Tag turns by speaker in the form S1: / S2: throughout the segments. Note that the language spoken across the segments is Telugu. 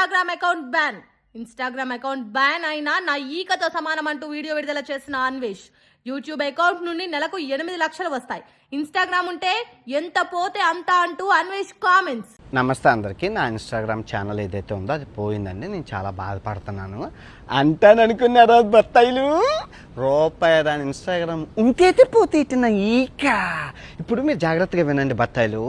S1: ఇన్స్టాగ్రామ్ అకౌంట్ బ్యాన్ అయినా నా ఈకతో సమానం అంటూ వీడియో విడుదల చేసిన అన్వేష్ యూట్యూబ్ అకౌంట్ నుండి నెలకు 8 లక్షలు వస్తాయి. ఇన్స్టాగ్రామ్ ఉంటే ఎంత పోతే అంత అంటూ అన్వేష్ కామెంట్స్.
S2: నమస్తే అందరికీ. నా ఇన్స్టాగ్రామ్ ఛానల్ ఏదైతే ఉందో అది పోయిందండి. నేను చాలా బాధపడుతున్నాను. అంటాననుకున్నారా బత్తాయిలు? రూపాయి దాని ఇన్స్టాగ్రామ్ ఉంటేతే పోతే ఇట్టిన ఈక. ఇప్పుడు మీరు జాగ్రత్తగా వినండి బత్తాయిలు.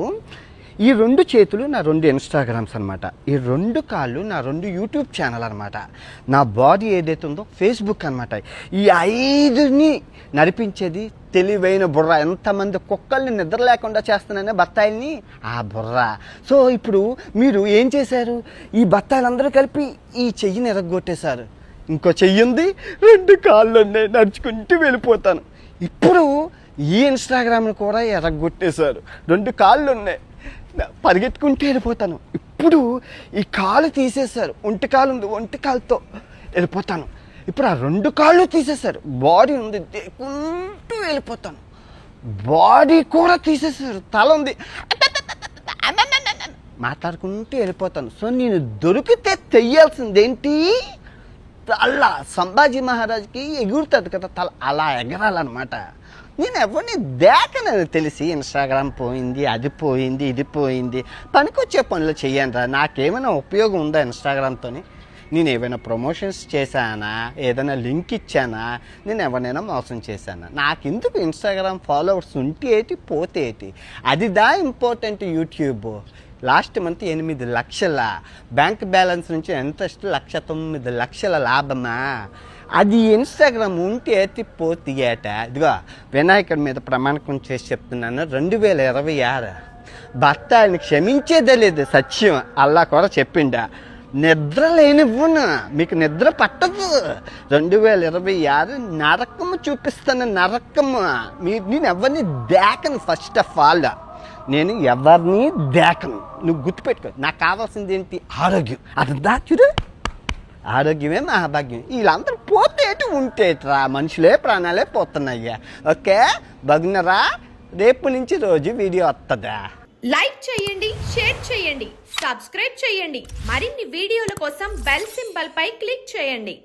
S2: ఈ 2 చేతులు నా 2 ఇన్స్టాగ్రామ్స్ అనమాట. ఈ 2 కాళ్ళు నా 2 యూట్యూబ్ ఛానల్ అనమాట. నా బాడీ ఏదైతే ఉందో ఫేస్బుక్ అనమాట. ఈ 5ని నడిపించేది తెలివైన బుర్ర. ఎంతమంది కుక్కల్ని నిద్ర లేకుండా చేస్తున్నానే బత్తాయిల్ని, ఆ బుర్ర. సో ఇప్పుడు మీరు ఏం చేశారు? ఈ బత్తాయిలందరూ కలిపి ఈ చెయ్యిని ఎరగొట్టేశారు. ఇంకో చెయ్యి ఉంది, 2 కాళ్ళు ఉన్నాయి, నడుచుకుంటూ వెళ్ళిపోతాను. ఇప్పుడు ఈ ఇన్స్టాగ్రామ్ని కూడా ఎరగొట్టేశారు. 2 కాళ్ళు ఉన్నాయి, పరిగెత్తుకుంటూ వెళ్ళిపోతాను. ఇప్పుడు ఈ కాలు తీసేశారు, ఒంటి కాలు ఉంది, ఒంటి కాలుతో వెళ్ళిపోతాను. ఇప్పుడు ఆ 2 కాళ్ళు తీసేశారు, బాడీ ఉంది, దేకుంటూ వెళ్ళిపోతాను. బాడీ కూడా తీసేశారు, తల ఉంది, మాట్లాడుకుంటూ వెళ్ళిపోతాను. సో నేను దొరికితే తెయ్యాల్సిందేంటి? తల. సంభాజీ మహారాజ్కి ఎగురుతుంది కదా తల, అలా ఎగరాలన్నమాట. నేను ఎవరిని దేకనని తెలిసి ఇన్స్టాగ్రామ్ పోయింది, అది పోయింది, ఇది పోయింది. పనికొచ్చే పనులు చెయ్యండి. నాకేమైనా ఉపయోగం ఉందా ఇన్స్టాగ్రామ్తో? నేను ఏమైనా ప్రమోషన్స్ చేశానా? ఏదైనా లింక్ ఇచ్చానా? నేను ఎవరినైనా మోసం చేశానా? నాకెందుకు ఇన్స్టాగ్రామ్ ఫాలోవర్స్ ఉంటే ఏంటి, పోతే ఏంటి? అది ఇంపార్టెంట్. యూట్యూబ్ లాస్ట్ మంత్ 8 లక్షల బ్యాంక్ బ్యాలెన్స్ నుంచి ఎంత 1,09,00,000 లాభమా? అది ఇన్స్టాగ్రామ్ ఉంటే పోతే ఏట. ఇదిగో వినాయకుడి మీద ప్రమాణకం చేసి చెప్తున్నాను, 2026 బత్తాయిని క్షమించేదే లేదు. సత్యం అల్లా కూడా చెప్పిండా. నిద్ర లేనివ్వను, మీకు నిద్ర పట్టదు. 2026 నరకము చూపిస్తాను, నరకము. నేను ఎవరిని దేకను. ఫస్ట్ ఆఫ్ ఆల్ నేను ఎవరిని దేకను. నువ్వు గుర్తుపెట్టుకో. నాకు కావాల్సింది ఏంటి? ఆరోగ్యం. అది చూడు, ఆరోగ్యమే మహాభాగ్యం. వీళ్ళందరూ పోతేటి ఉంటేట్రా, మనుషులే ప్రాణాలే పోతున్నాయ్యా. ఓకే బగ్నరా, రేపు నుంచి రోజు వీడియో వస్తుందా?
S1: లైక్ చేయండి, షేర్ చేయండి, సబ్స్క్రైబ్ చేయండి. మరిన్ని వీడియోల కోసం బెల్ సింబల్ పై క్లిక్ చేయండి.